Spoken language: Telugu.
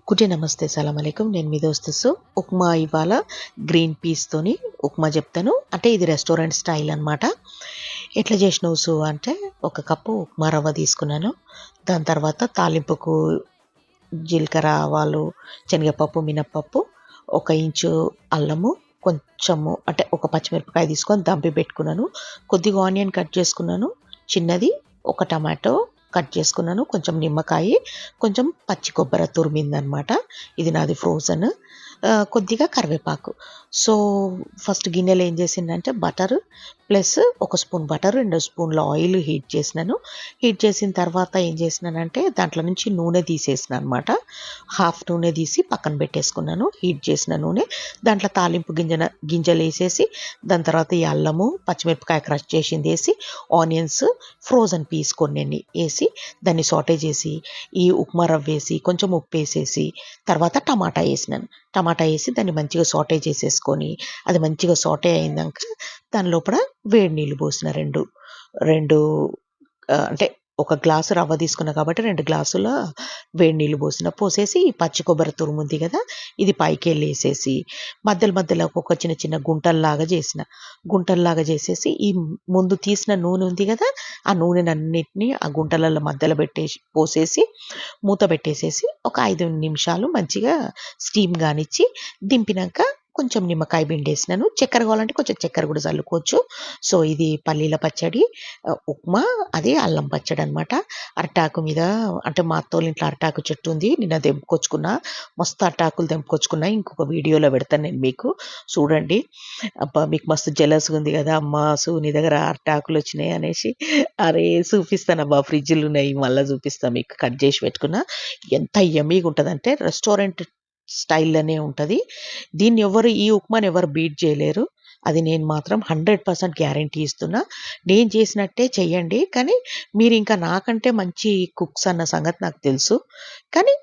కుటి నమస్తే సలాం అలైకుం. నేను మీ దోస్తు ఉప్మా ఇవాళ గ్రీన్ పీస్తోని ఉప్మా చెప్తాను. అంటే ఇది రెస్టారెంట్ స్టైల్ అనమాట. ఎట్లా చేసినావు అంటే ఒక కప్పు ఉప్మా రవ్వ తీసుకున్నాను. దాని తర్వాత తాలింపుకు జీలకర్ర, ఆవాలు, శనగపప్పు, మినప్పప్పు, 1 ఇంచు అల్లము, కొంచెము అంటే ఒక పచ్చిమిరపకాయ తీసుకొని దంపి పెట్టుకున్నాను. కొద్దిగా ఆనియన్ కట్ చేసుకున్నాను చిన్నది, ఒక టమాటో కట్ చేసుకున్నాను, కొంచెం నిమ్మకాయ, కొంచెం పచ్చి కొబ్బరి తురిమిందనమాట. ఇది నాది ఫ్రోజన్. కొద్దిగా కరివేపాకు. సో ఫస్ట్ గిన్నెలో ఏం చేసిందంటే బటర్ ప్లస్ 1 స్పూన్ బటర్, 2 స్పూన్ల ఆయిల్ హీట్ చేసినాను. హీట్ చేసిన తర్వాత ఏం చేసినానంటే దాంట్లో నుంచి నూనె తీసేసిన అనమాట. హాఫ్ నూనె తీసి పక్కన పెట్టేసుకున్నాను. హీట్ చేసిన నూనె దాంట్లో తాలింపు గింజలు వేసేసి, దాని తర్వాత ఈ అల్లము, పచ్చిమిరపకాయ క్రష్ చేసింది వేసి, ఆనియన్స్, ఫ్రోజన్ పీస్ కొన్ని వేసి దాన్ని సాటే చేసి, ఈ ఉప్మా రవ్వ వేసి, కొంచెం ఉప్పు వేసేసి, తర్వాత టమాటా వేసినాను. టమాటా వేసి దాన్ని మంచిగా సాటే చేసేసుకొని, అది మంచిగా సాటే అయినాక దాని లోపల వేడి నీళ్ళు పోసిన రెండు అంటే 1 గ్లాసు రవ్వ తీసుకున్నా కాబట్టి 2 గ్లాసుల వేడి నీళ్ళు పోసేసి, ఈ పచ్చి కొబ్బరి తురుము ఉంది కదా, ఇది పైకెళ్ళేసేసి మధ్యలో ఒక చిన్న చిన్న గుంటల్లాగా చేసేసి, ఈ ముందు తీసిన నూనె ఉంది కదా, ఆ నూనెనన్నిటిని ఆ గుంటలలో మధ్యలో పోసేసి మూత పెట్టేసేసి ఒక 5 నిమిషాలు మంచిగా స్టీమ్ కానిచ్చి దింపినాక కొంచెం నిమ్మకాయ పిండేసినాను. చక్కెర కావాలంటే కొంచెం చక్కెర కూడా చల్లుకోవచ్చు. సో ఇది పల్లీల పచ్చడి, ఉప్మా, అది అల్లం పచ్చడి అనమాట. అరటాకు మీద, అంటే మా అత్తోళ్ళ ఇంట్లో అరటాకు చెట్టు ఉంది, నిన్న తెంపుకొచ్చుకున్నా. మస్తు అరటాకులు తెంపుకొచ్చుకున్నా. ఇంకొక వీడియోలో పెడతాను నేను మీకు, చూడండి. అబ్బా మీకు మస్తు జెలస్‌గా ఉంది కదా అమ్మా నీ దగ్గర అరటాకులు వచ్చినాయి అనేసి. అరే చూపిస్తానబ్బా, ఫ్రిడ్జ్‌లు ఉన్నాయి, మళ్ళీ చూపిస్తా మీకు. కట్ చేసి పెట్టుకున్నా. ఎంత యమ్మీగా ఉంటుందంటే రెస్టారెంట్ స్టైల్‌లోనే ఉంటది. ఈ ఉప్మాని ఎవరు బీట్ చేయలేరు. అది నేను మాత్రం 100% గ్యారంటీ ఇస్తున్నా. నేను చేసినట్టే చెయ్యండి. కానీ మీరు ఇంకా నాకంటే మంచి కుక్స్ అన్న సంగతి నాకు తెలుసు. కానీ